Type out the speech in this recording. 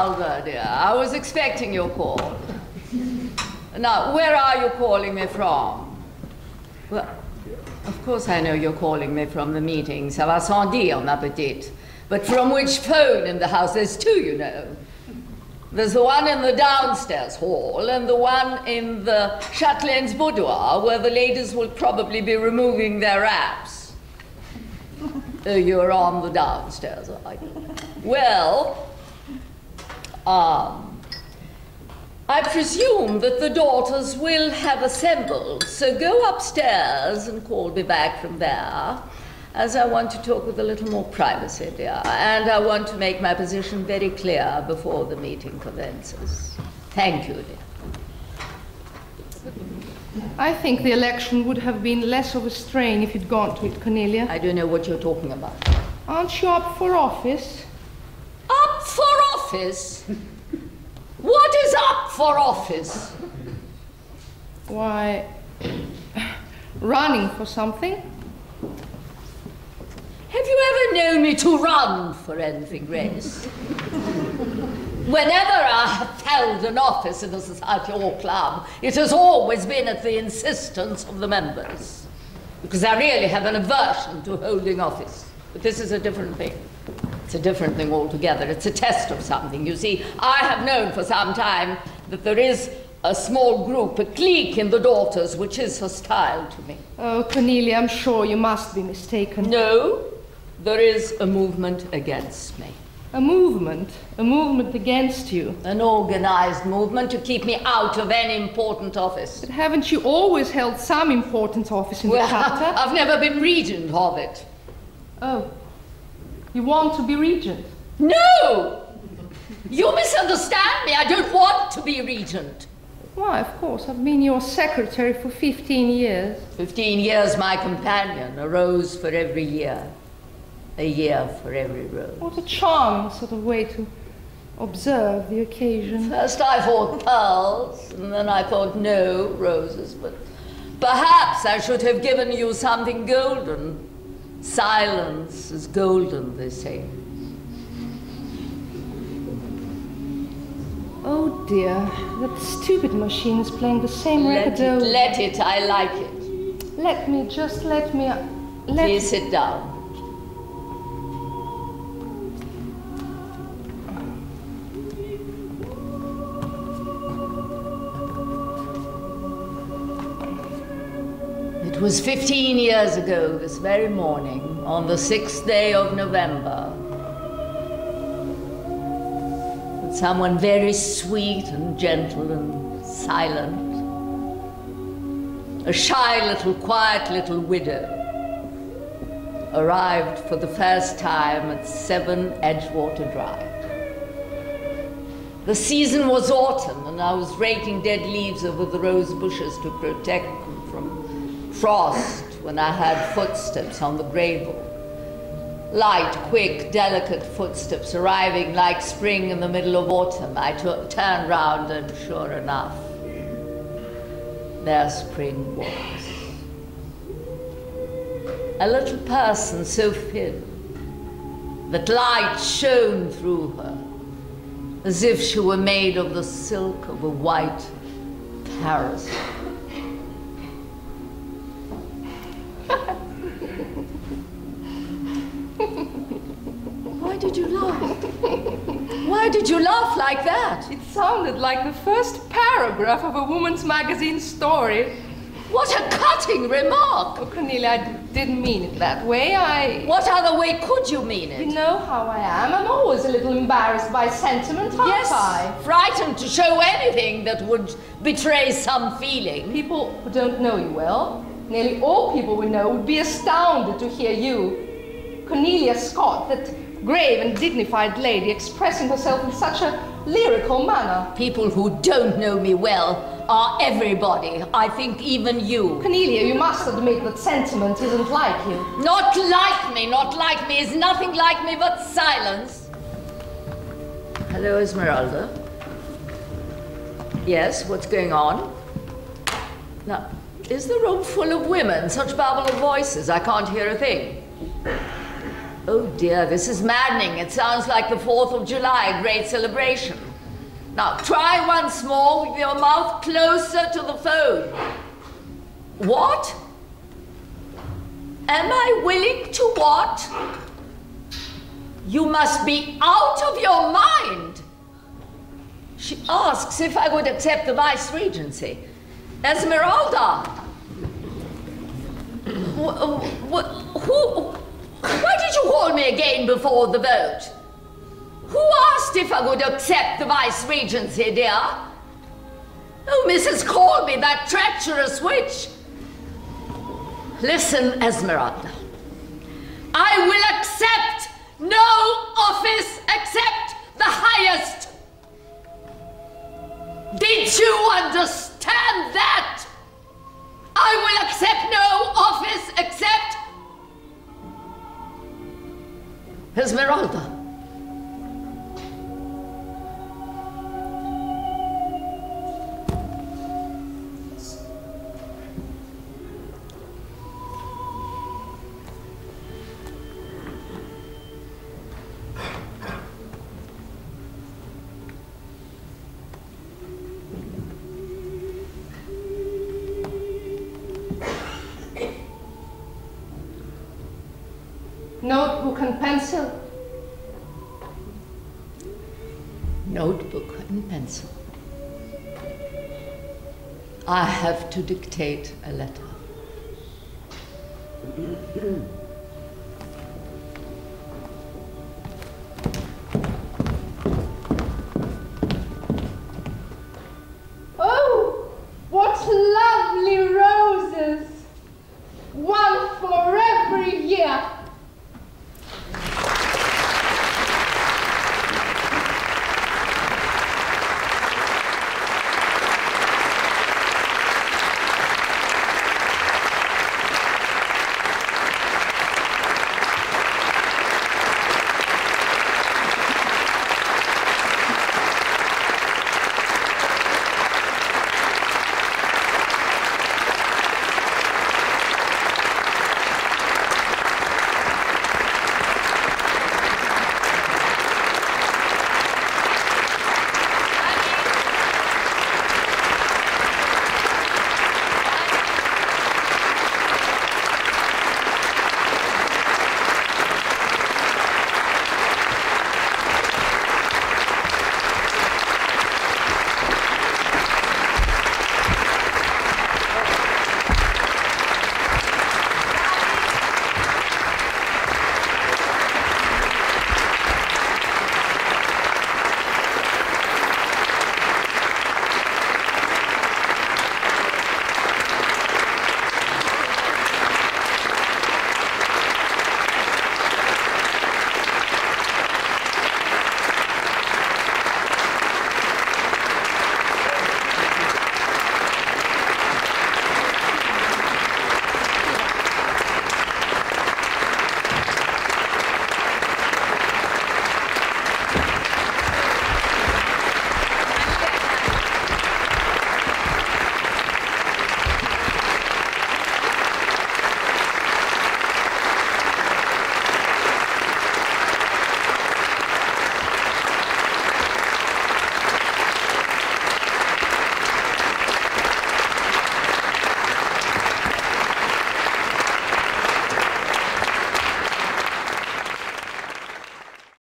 Esmeralda, dear. I was expecting your call. Now, where are you calling me from? Well, of course I know you're calling me from the meeting. Ça va sans dire, ma petite. But from which phone in the house? There's two, you know. There's the one in the downstairs hall and the one in the Châtelain's boudoir, where the ladies will probably be removing their wraps. Oh, you're on the downstairs, are you? Well, I presume that the daughters will have assembled, so go upstairs and call me back from there, as I want to talk with a little more privacy, dear, and I want to make my position very clear before the meeting commences. Thank you, dear. I think the election would have been less of a strain if you'd gone to it, Cornelia. I don't know what you're talking about. Aren't you up for office? Up for office? What is up for office? Why, running for something. Have you ever known me to run for anything, Grace? Whenever I have held an office in a society or club, it has always been at the insistence of the members, because I really have an aversion to holding office. But this is a different thing. It's a different thing altogether. It's a test of something. You see, I have known for some time that there is a small group, a clique in the daughters, which is hostile to me. Oh, Cornelia, I'm sure you must be mistaken. No, there is a movement against me. A movement? A movement against you? An organized movement to keep me out of any important office. But haven't you always held some important office in the chapter? I've never been regent of it. Oh, you want to be regent? No! You misunderstand me. I don't want to be regent. Why, of course. I've been your secretary for 15 years. 15 years my companion, a rose for every year. A year for every rose. What a charming sort of way to observe the occasion. First I thought pearls, and then I thought no, roses, but perhaps I should have given you something golden. Silence is golden, they say. Oh dear, that stupid machine is playing the same record over. Let it, I like it. Let me. Please sit down. It was 15 years ago this very morning, on the 6th day of November, that someone very sweet and gentle and silent, a shy little, quiet little widow, arrived for the first time at 7 Edgewater Drive. The season was autumn, and I was raking dead leaves over the rose bushes to protect them from frost when I heard footsteps on the gravel. Light, quick, delicate footsteps arriving like spring in the middle of autumn. I turned round and sure enough, there spring was. A little person so thin that light shone through her as if she were made of the silk of a white parasol. Why did you laugh? Why did you laugh like that? It sounded like the first paragraph of a woman's magazine story. What a cutting remark! Oh, Cornelia, I didn't mean it that way. What other way could you mean it? You know how I am. I'm always a little embarrassed by sentiment, aren't I? Frightened to show anything that would betray some feeling. People who don't know you well, nearly all people we know, would be astounded to hear you, Cornelia Scott, that grave and dignified lady, expressing herself in such a lyrical manner. People who don't know me well are everybody. I think even you. Cornelia, you must admit that sentiment isn't like you. Not like me. Not like me is nothing like me but silence. Hello, Esmeralda. Yes, what's going on? Now, is the room full of women? Such babble of voices, I can't hear a thing. Oh dear, this is maddening. It sounds like the 4th of July, a great celebration. Now, try once more with your mouth closer to the phone. What? Am I willing to what? You must be out of your mind. She asks if I would accept the vice regency. Esmeralda! Why did you call me again before the vote? Who asked if I would accept the vice regency, dear? Oh, Mrs. Colby, that treacherous witch. Listen, Esmeralda. I will accept no office except the highest. Did you understand that? I will accept no office except Esmeralda. Notebook and pencil. Notebook and pencil. I have to dictate a letter.